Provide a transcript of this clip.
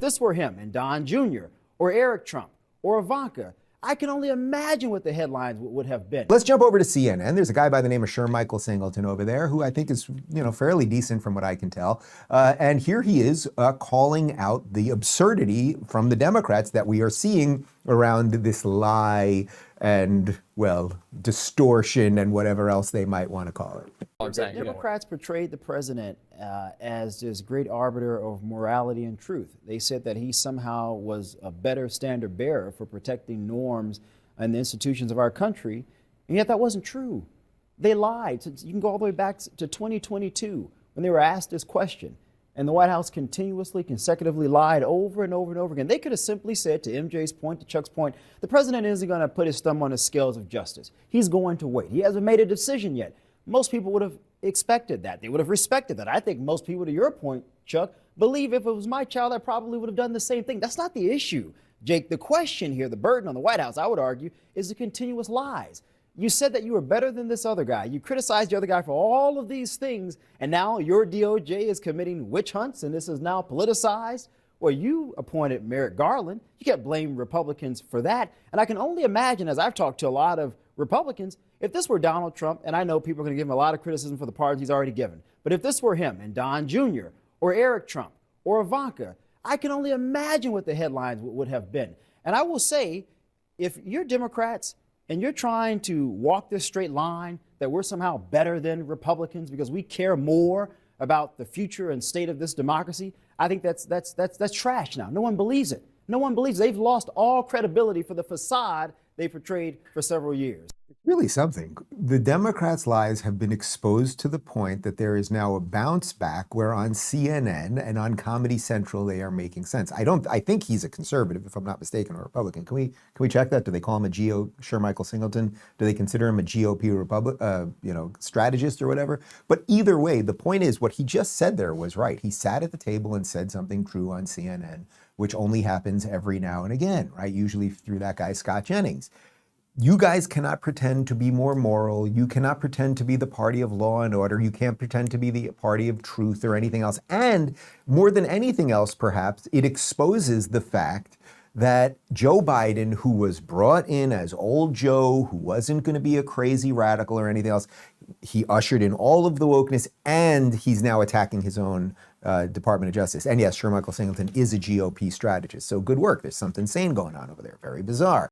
this were him and Don Jr. or Eric Trump or Ivanka, I can only imagine what the headlines would have been. Let's jump over to CNN. There's a guy by the name of Shermichael Singleton over there who I think is, fairly decent from what I can tell. And here he is calling out the absurdity from the Democrats that we are seeing around this lie and, well, distortion and whatever else they might want to call it. The Democrats portrayed the president as this great arbiter of morality and truth. They said that he somehow was a better standard bearer for protecting norms and the institutions of our country, and yet that wasn't true. They lied. You can go all the way back to 2022 when they were asked this question, and the White House continuously, consecutively lied over and over and over again. They could have simply said, to MJ's point, to Chuck's point, the president isn't going to put his thumb on the scales of justice. He's going to wait. He hasn't made a decision yet. Most people would have expected that. They would have respected that. I think most people, to your point, Chuck, believe if it was my child, I probably would have done the same thing. That's not the issue, Jake. The question here, the burden on the White House, I would argue, is the continuous lies. You said that you were better than this other guy. You criticized the other guy for all of these things, and now your DOJ is committing witch hunts, and this is now politicized. Well, you appointed Merrick Garland. You can't blame Republicans for that. And I can only imagine, as I've talked to a lot of Republicans, if this were Donald Trump, and I know people are going to give him a lot of criticism for the pardons he's already given, but if this were him and Don Jr. or Eric Trump or Ivanka, I can only imagine what the headlines would have been. And I will say, if you're Democrats and you're trying to walk this straight line that we're somehow better than Republicans because we care more about the future and state of this democracy, I think that's trash now. No one believes it. No one believes it. They've lost all credibility for the facade they portrayed for several years. Really something. The Democrats' lies have been exposed to the point that there is now a bounce back where on CNN and on Comedy Central they are making sense. I think he's a conservative, if I'm not mistaken, or Republican. Can we check that? Do they call him a Shermichael Singleton? Do they consider him a GOP strategist or whatever? But either way, the point is what he just said there was right. He sat at the table and said something true on CNN, which only happens every now and again, right? Usually through that guy, Scott Jennings. You guys cannot pretend to be more moral. You cannot pretend to be the party of law and order. You can't pretend to be the party of truth or anything else. And more than anything else, perhaps, it exposes the fact that Joe Biden, who was brought in as old Joe, who wasn't going to be a crazy radical or anything else, he ushered in all of the wokeness, and he's now attacking his own Department of Justice. And yes, Shermichael Singleton is a GOP strategist. So good work. There's something sane going on over there. Very bizarre.